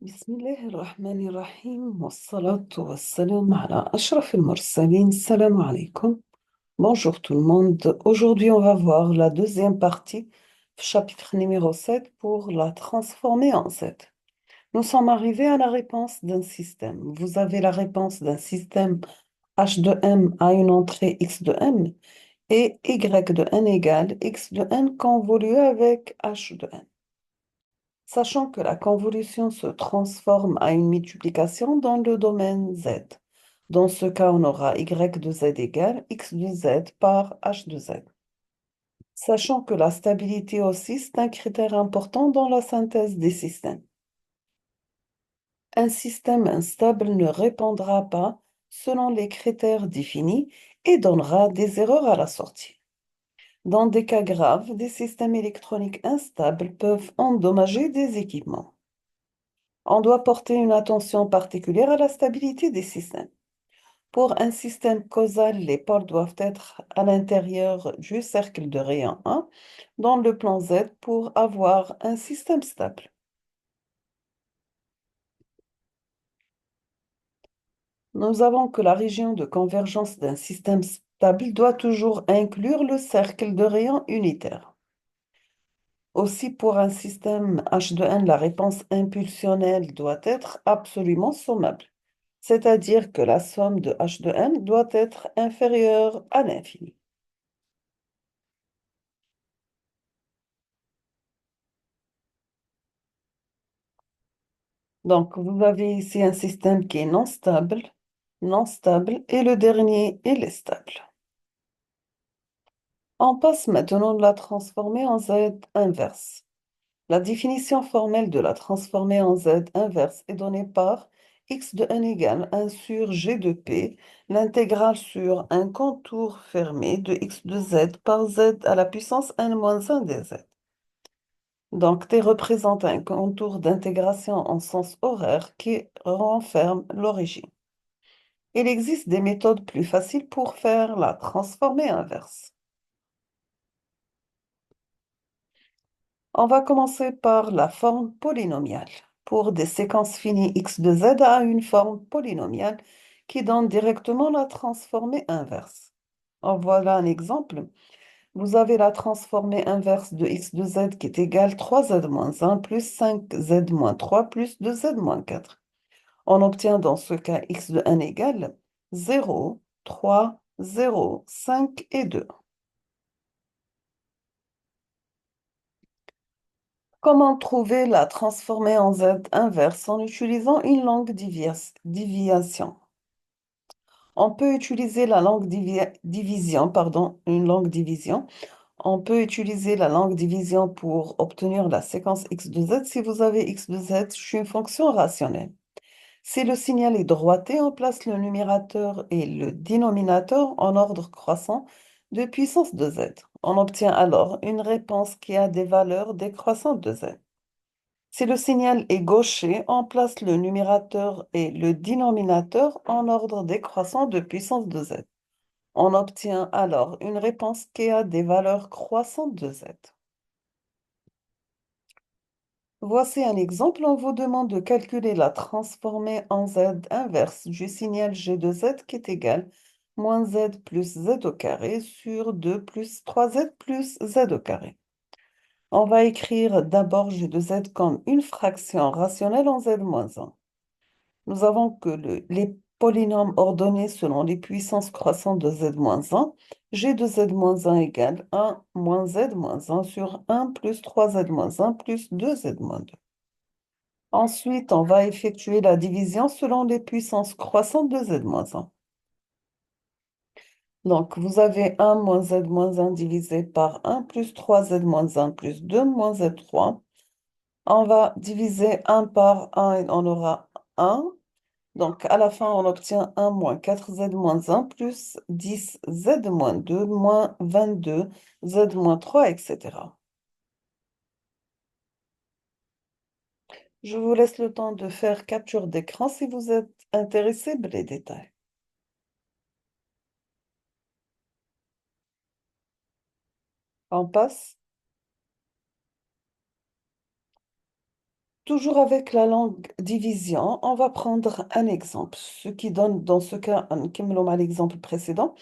بسم الله الرحمن الرحيم والصلاة والسلام على أشرف المرسلين. Salam alaikum. Bonjour tout le monde. Aujourd'hui, on va voir la deuxième partie, chapitre numéro 7 pour la transformer en Z. Nous sommes arrivés à la réponse d'un système. Vous avez la réponse d'un système h de m à une entrée x de m et y de n égale x de n convolué avec h de n. Sachant que la convolution se transforme à une multiplication dans le domaine Z. Dans ce cas, on aura y de Z égale x de Z par h de Z. Sachant que la stabilité aussi, c'est un critère important dans la synthèse des systèmes. Un système instable ne répondra pas selon les critères définis et donnera des erreurs à la sortie. Dans des cas graves, des systèmes électroniques instables peuvent endommager des équipements. On doit porter une attention particulière à la stabilité des systèmes. Pour un système causal, les pôles doivent être à l'intérieur du cercle de rayon 1 dans le plan Z pour avoir un système stable. Nous avons que la région de convergence d'un système stable doit toujours inclure le cercle de rayon unitaire. Aussi, pour un système H de n, la réponse impulsionnelle doit être absolument sommable. C'est-à-dire que la somme de h de n doit être inférieure à l'infini. Donc, vous avez ici un système qui est non stable, et le dernier, il est stable. On passe maintenant de la transformer en z inverse. La définition formelle de la transformer en z inverse est donnée par x de n égale 1 sur g de p, l'intégrale sur un contour fermé de x de z par z à la puissance n moins 1 dz. Donc, T représente un contour d'intégration en sens horaire qui renferme l'origine. Il existe des méthodes plus faciles pour faire la transformée inverse. On va commencer par la forme polynomiale. Pour des séquences finies x de z a une forme polynomiale qui donne directement la transformée inverse. En voilà un exemple. Vous avez la transformée inverse de x de z qui est égale 3z moins 1 plus 5z moins 3 plus 2z moins 4. On obtient dans ce cas x de n égale 0, 3, 0, 5 et 2. Comment trouver la transformée en z inverse en utilisant une longue division? On peut utiliser la longue division, une longue division. On peut utiliser la longue division pour obtenir la séquence x de z si vous avez x de z chez une fonction rationnelle. Si le signal est droité, on place le numérateur et le dénominateur en ordre croissant de puissance de z. On obtient alors une réponse qui a des valeurs décroissantes de z. Si le signal est gaucher, on place le numérateur et le dénominateur en ordre décroissant de puissance de z. On obtient alors une réponse qui a des valeurs croissantes de z. Voici un exemple. On vous demande de calculer la transformée en z inverse du signal g de z qui est égal moins z plus z au carré sur 2 plus 3z plus z au carré. On va écrire d'abord g de z comme une fraction rationnelle en z moins 1. Nous avons que les polynômes ordonnés selon les puissances croissantes de z-1, g de z-1 égale 1 moins z-1 sur 1 plus 3z-1 plus 2z-2. Ensuite, on va effectuer la division selon les puissances croissantes de z-1. Donc, vous avez 1 moins z-1 divisé par 1 plus 3z-1 plus 2 moins z3. On va diviser 1 par 1 et on aura 1. Donc, à la fin, on obtient 1 moins 4z moins 1 plus 10z moins 2 moins 22 z moins 3, etc. Je vous laisse le temps de faire capture d'écran si vous êtes intéressé par les détails. On passe. Toujours avec la langue division, on va prendre un exemple. Ce qui donne dans ce cas, comme à l'exemple précédent,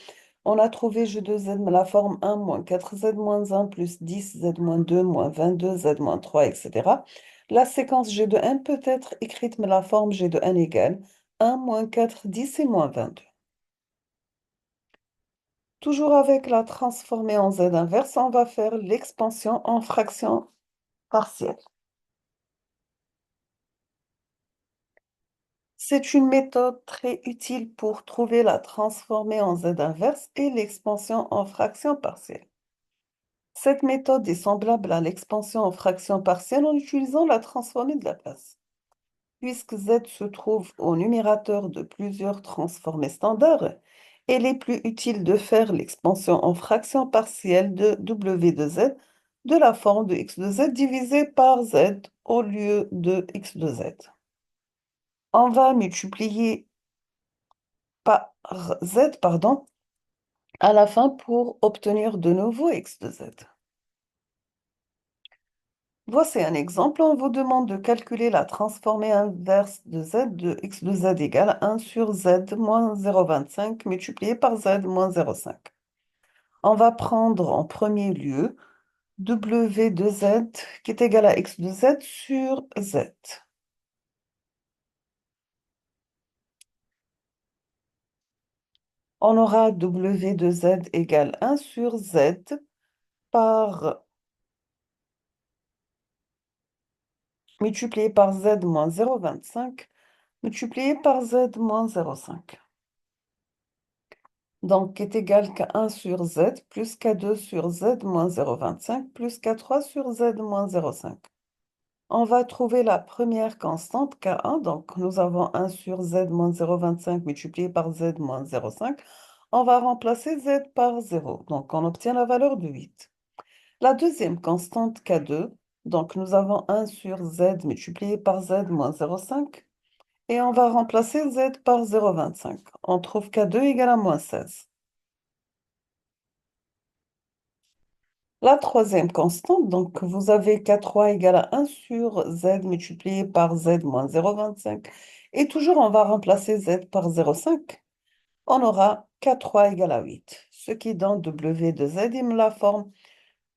on a trouvé G de Z la forme 1 moins 4Z moins 1 plus 10Z moins 2 moins 22 Z moins 3, etc. La séquence G de N peut être écrite mais la forme G de N égale 1 moins 4, 10 et moins 22. Toujours avec la transformée en Z inverse, on va faire l'expansion en fraction partielle. C'est une méthode très utile pour trouver la transformée en Z inverse et l'expansion en fraction partielle. Cette méthode est semblable à l'expansion en fraction partielle en utilisant la transformée de Laplace. Puisque Z se trouve au numérateur de plusieurs transformées standards, il est plus utile de faire l'expansion en fraction partielle de W de Z de la forme de x de Z divisé par Z au lieu de x de Z. On va multiplier par Z, à la fin pour obtenir de nouveau x de Z. Voici un exemple. On vous demande de calculer la transformée inverse de z de x de z égale 1 sur z moins 0,25 multiplié par z moins 0,5. On va prendre en premier lieu w de z qui est égal à x de z sur z. On aura w de z égale 1 sur z par multiplié par z moins 0,25 multiplié par z moins 0,5. Donc, qui est égal qu'à 1 sur z plus k2 sur z moins 0,25 plus k3 sur z moins 0,5. On va trouver la première constante k1. Donc, nous avons 1 sur z moins 0,25 multiplié par z moins 0,5. On va remplacer z par 0. Donc, on obtient la valeur de 8. La deuxième constante k2. Donc, nous avons 1 sur z multiplié par z moins 0,5. Et on va remplacer z par 0,25. On trouve k2 égale à moins 16. La troisième constante, donc vous avez k3 égale à 1 sur z multiplié par z moins 0,25. Et toujours, on va remplacer z par 0,5. On aura k3 égale à 8. Ce qui donne w de z, il me la forme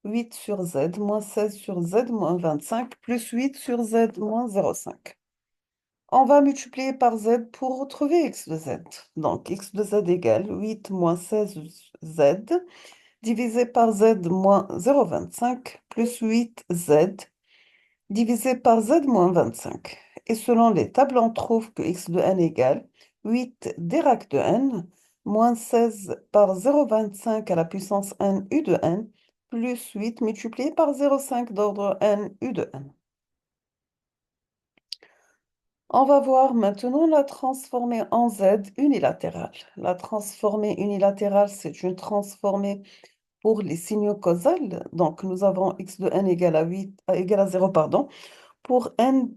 8 sur z moins 16 sur z moins 25 plus 8 sur z moins 0,5. On va multiplier par z pour retrouver x de z. Donc x de z égale 8 moins 16 z divisé par z moins 0,25 plus 8z divisé par z moins 25. Et selon les tables, on trouve que x de n égale 8 Dirac de n moins 16 par 0,25 à la puissance n u de n plus 8 multiplié par 0,5 d'ordre n u de n. On va voir maintenant la transformée en z unilatérale. La transformée unilatérale, c'est une transformée pour les signaux causaux. Donc, nous avons x de n égale à 8, égale à 0, pardon, pour n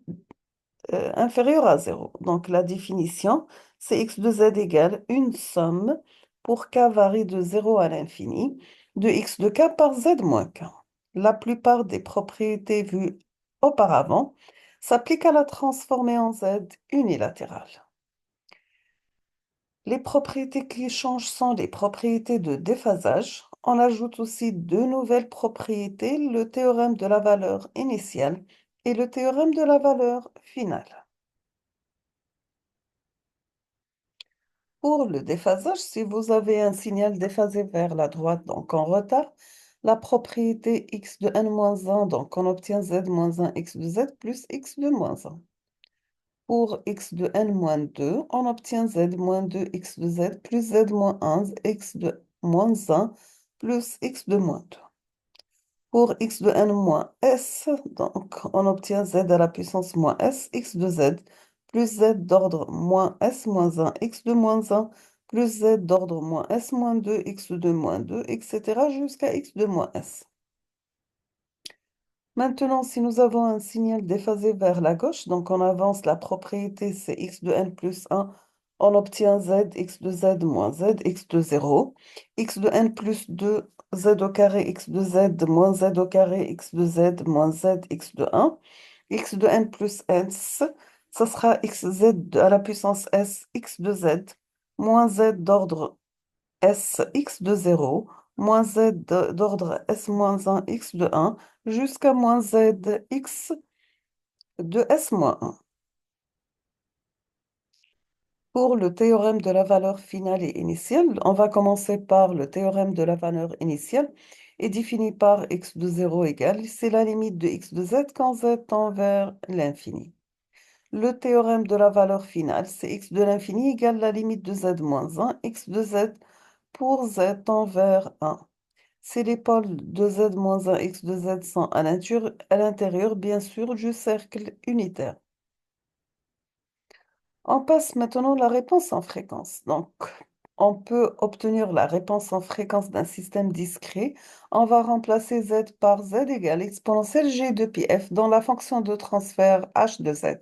inférieur à 0. Donc, la définition, c'est x de z égale une somme pour k varie de 0 à l'infini de x de k par z moins k. La plupart des propriétés vues auparavant s'appliquent à la transformée en z unilatérale. Les propriétés qui changent sont les propriétés de déphasage. On ajoute aussi deux nouvelles propriétés, le théorème de la valeur initiale et le théorème de la valeur finale. Pour le déphasage, si vous avez un signal déphasé vers la droite, donc en retard, la propriété x de n-1, donc on obtient z-1 x de z plus x de moins 1. Pour x de n-2, on obtient z-2 x de z plus z-1 x de moins 1 plus x de moins 2. Pour x de n-s, donc on obtient z à la puissance moins s x de z plus z d'ordre moins s moins 1 x de moins 1 plus z d'ordre moins s moins 2 x de moins 2, etc. jusqu'à x de moins s. Maintenant, si nous avons un signal déphasé vers la gauche, donc on avance la propriété, c'est x de n plus 1, on obtient z, x de z moins z, x de 0, x de n plus 2, z au carré, x de z moins z au carré, x de z moins z, x de 1. x de n plus s, ça sera xz à la puissance s, x de z, moins z d'ordre s, x de 0, moins z d'ordre s moins 1, x de 1, jusqu'à moins z, x de s moins 1. Pour le théorème de la valeur finale et initiale, on va commencer par le théorème de la valeur initiale et défini par x de 0 égale, c'est la limite de x de z quand z tend vers l'infini. Le théorème de la valeur finale, c'est x de l'infini égale la limite de z moins 1, x de z pour z tend vers 1. Si les pôles de z moins 1, x de z sont à l'intérieur, bien sûr, du cercle unitaire. On passe maintenant à la réponse en fréquence. Donc, on peut obtenir la réponse en fréquence d'un système discret. On va remplacer z par z égale exponentielle g de pi f dans la fonction de transfert h de z.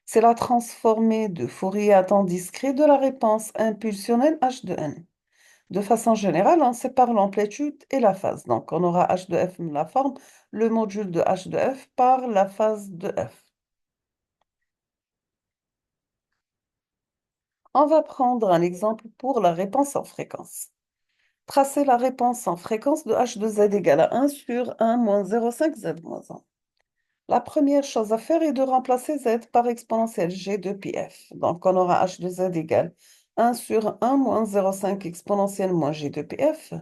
C'est la transformée de Fourier à temps discret de la réponse impulsionnelle h de n. De façon générale, on sépare l'amplitude et la phase. Donc, on aura h de f la forme, le module de h de f par la phase de f. On va prendre un exemple pour la réponse en fréquence. Tracer la réponse en fréquence de h de z égale à 1 sur 1 moins 0,5 z moins 1. La première chose à faire est de remplacer z par exponentielle g de pi f. Donc, on aura h de z égale 1 sur 1 moins 0,5 exponentielle moins g de pi f.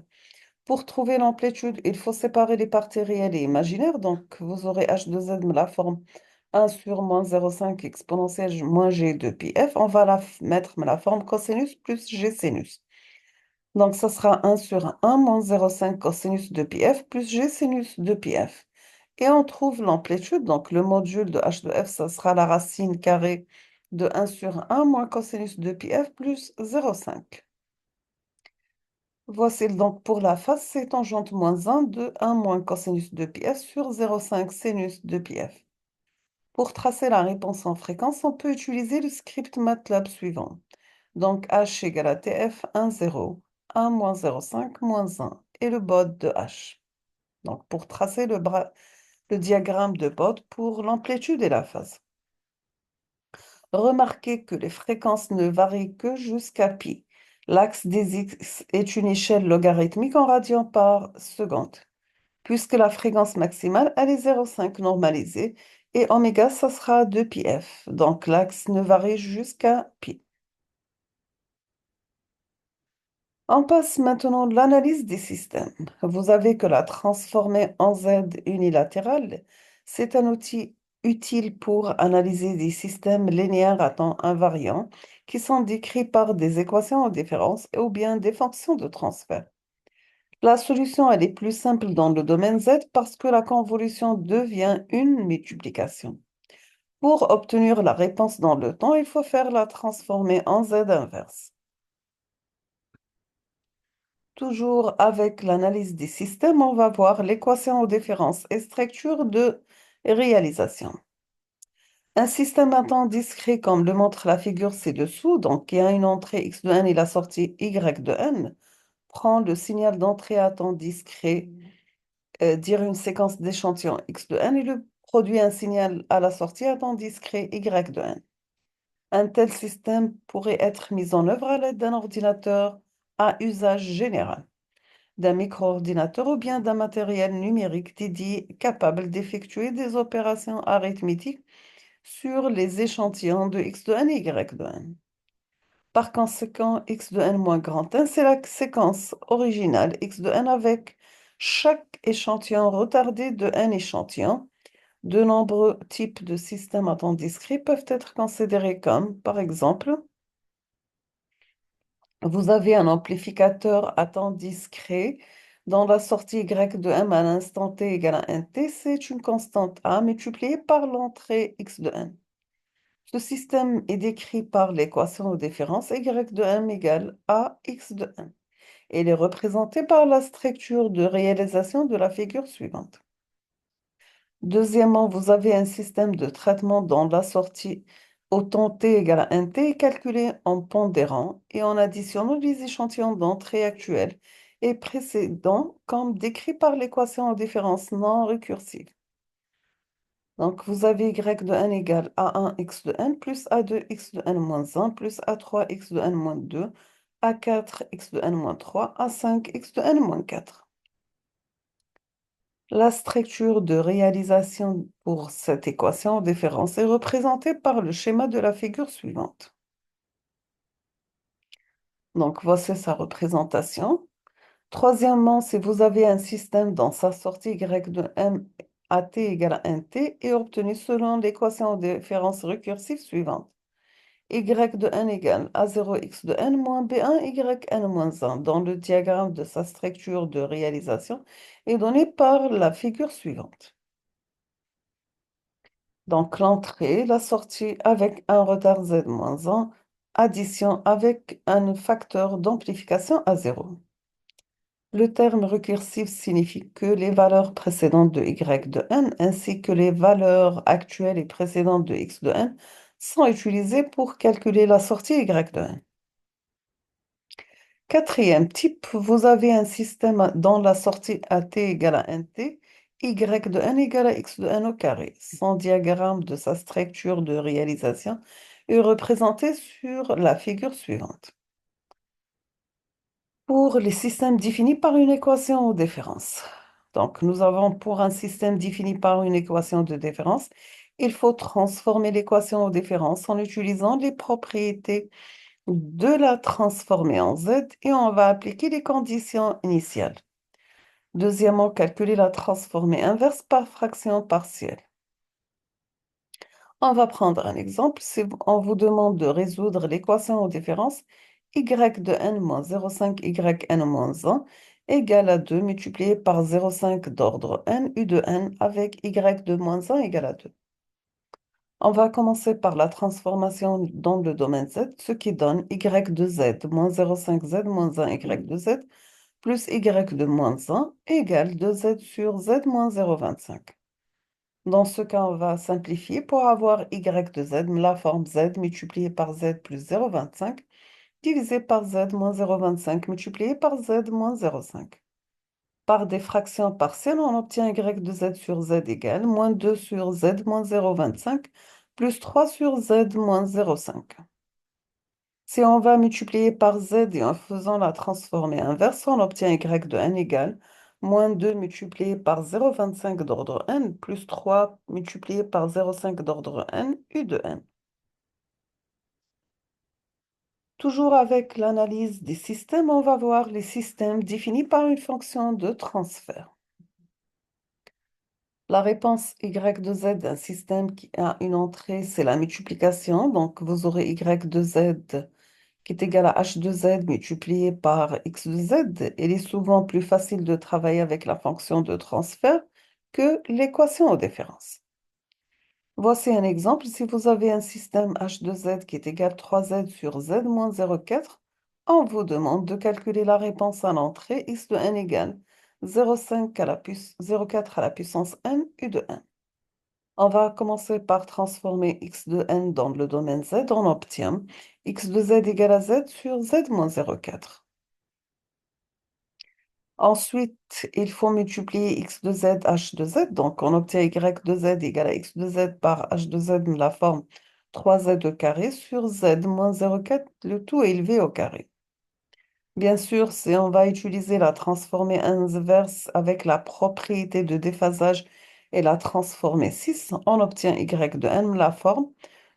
Pour trouver l'amplitude, il faut séparer les parties réelles et imaginaires. Donc, vous aurez h de z la forme 1 sur moins 0,5 exponentielle moins g de pi f. On va mettre la forme cosinus plus g sinus. Donc, ça sera 1 sur 1 moins 0,5 cosinus de pi f plus g sinus de pi f. Et on trouve l'amplitude. Donc, le module de h de f, ça sera la racine carrée de 1 sur 1 moins cosinus de pi f plus 0,5. Voici donc pour la face, c'est tangente moins 1 de 1 moins cosinus de pi f sur 0,5 sinus de pi f. Pour tracer la réponse en fréquence, on peut utiliser le script MATLAB suivant. Donc h égale à tf 1, 0, 1 moins 0,5 moins 1 et le bode de h. Donc pour tracer le diagramme de bode pour l'amplitude et la phase. Remarquez que les fréquences ne varient que jusqu'à pi. L'axe des x est une échelle logarithmique en radians par seconde. Puisque la fréquence maximale, elle est 0,5 normalisée, et oméga, ça sera 2πf. Donc l'axe ne varie jusqu'à pi. On passe maintenant à l'analyse des systèmes. Vous avez que la transformée en Z unilatérale, c'est un outil utile pour analyser des systèmes linéaires à temps invariant qui sont décrits par des équations en différence ou bien des fonctions de transfert. La solution, elle est plus simple dans le domaine Z parce que la convolution devient une multiplication. Pour obtenir la réponse dans le temps, il faut faire la transformée en Z inverse. Toujours avec l'analyse des systèmes, on va voir l'équation aux différences et structure de réalisation. Un système à temps discret, comme le montre la figure ci-dessous, donc qui a une entrée x de n et la sortie y de n, prend le signal d'entrée à temps discret, dire une séquence d'échantillons x de n, et le produit un signal à la sortie à temps discret y de n. Un tel système pourrait être mis en œuvre à l'aide d'un ordinateur à usage général, d'un micro-ordinateur ou bien d'un matériel numérique dédié capable d'effectuer des opérations arithmétiques sur les échantillons de x de n et y de n. Par conséquent, x de n moins grand 1, c'est la séquence originale x de n avec chaque échantillon retardé de n échantillons. De nombreux types de systèmes à temps discret peuvent être considérés comme, par exemple, vous avez un amplificateur à temps discret dont la sortie y de m à l'instant t égale à 1t, c'est une constante a multipliée par l'entrée x de n. Ce système est décrit par l'équation de différence y de m égale a x de n. Et il est représenté par la structure de réalisation de la figure suivante. Deuxièmement, vous avez un système de traitement dont la sortie au temps t égale à 1t est calculée en pondérant et en additionnant les échantillons d'entrée actuels et précédents comme décrit par l'équation de différence non récursive. Donc, vous avez y de n égale a1 x de n plus a2 x de n moins 1 plus a3 x de n moins 2, a4 x de n moins 3, a5 x de n moins 4. La structure de réalisation pour cette équation de différence est représentée par le schéma de la figure suivante. Donc, voici sa représentation. Troisièmement, si vous avez un système dont sa sortie y de m à t égale à nt est obtenue selon l'équation de différence récursive suivante. Y de n égale a0 x de n moins b1 yn moins 1 dans le diagramme de sa structure de réalisation est donné par la figure suivante. Donc l'entrée, la sortie avec un retard z moins 1, addition avec un facteur d'amplification à 0. Le terme récursif signifie que les valeurs précédentes de y de n ainsi que les valeurs actuelles et précédentes de x de n sont utilisées pour calculer la sortie y de n. Quatrième type, vous avez un système dont la sortie à t égale à nt, y de n égale à x de n au carré. Son diagramme de sa structure de réalisation est représenté sur la figure suivante. Pour les systèmes définis par une équation de différence. Donc, nous avons pour un système défini par une équation de différence, il faut transformer l'équation de différence en utilisant les propriétés de la transformer en z et on va appliquer les conditions initiales. Deuxièmement, calculer la transformée inverse par fraction partielle. On va prendre un exemple. Si on vous demande de résoudre l'équation aux différences y de n moins 0,5 yn moins 1 égale à 2 multiplié par 0,5 d'ordre n u de n avec y de moins 1 égale à 2. On va commencer par la transformation dans le domaine z, ce qui donne y de z moins 0,5 z moins 1 y de z plus y de moins 1 égale 2z sur z moins 0,25. Dans ce cas, on va simplifier pour avoir y de z, la forme z multipliée par z plus 0,25 divisé par z moins 0,25 multiplié par z moins 0,5. Par des fractions partielles, on obtient y de z sur z égale moins 2 sur z moins 0,25 plus 3 sur z moins 0,5. Si on va multiplier par z et en faisant la transformée inverse, on obtient y de n égale moins 2 multiplié par 0,25 d'ordre n plus 3 multiplié par 0,5 d'ordre n u de n. Toujours avec l'analyse des systèmes, on va voir les systèmes définis par une fonction de transfert. La réponse y de z d'un système qui a une entrée, c'est la multiplication. Donc, vous aurez y de z qui est égal à h de z multiplié par x de z. Il est souvent plus facile de travailler avec la fonction de transfert que l'équation aux différences. Voici un exemple. Si vous avez un système h de z qui est égal à 3z sur z moins 0,4, on vous demande de calculer la réponse à l'entrée x de n égale 0,5 à la 0,4 à la puissance n u de n. On va commencer par transformer x de n dans le domaine z. On obtient x de z égale à z sur z moins 0,4. Ensuite, il faut multiplier x de z, h de z. Donc, on obtient y de z égale à x de z par h de z, la forme 3z au carré sur z moins 0,4, le tout élevé au carré. Bien sûr, si on va utiliser la transformée inverse avec la propriété de déphasage et la transformée 6, on obtient y de n, la forme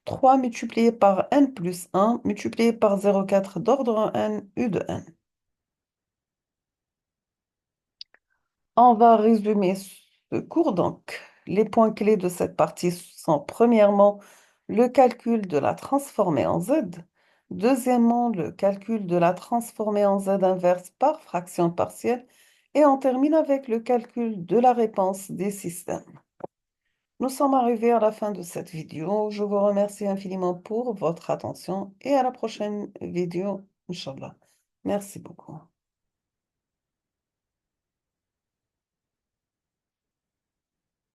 3 multiplié par n plus 1 multiplié par 0,4 d'ordre n u de n. On va résumer ce cours. Donc, les points clés de cette partie sont premièrement le calcul de la transformée en z. Deuxièmement, le calcul de la transformée en z inverse par fraction partielle. Et on termine avec le calcul de la réponse des systèmes. Nous sommes arrivés à la fin de cette vidéo. Je vous remercie infiniment pour votre attention et à la prochaine vidéo, Inch'Allah. Merci beaucoup.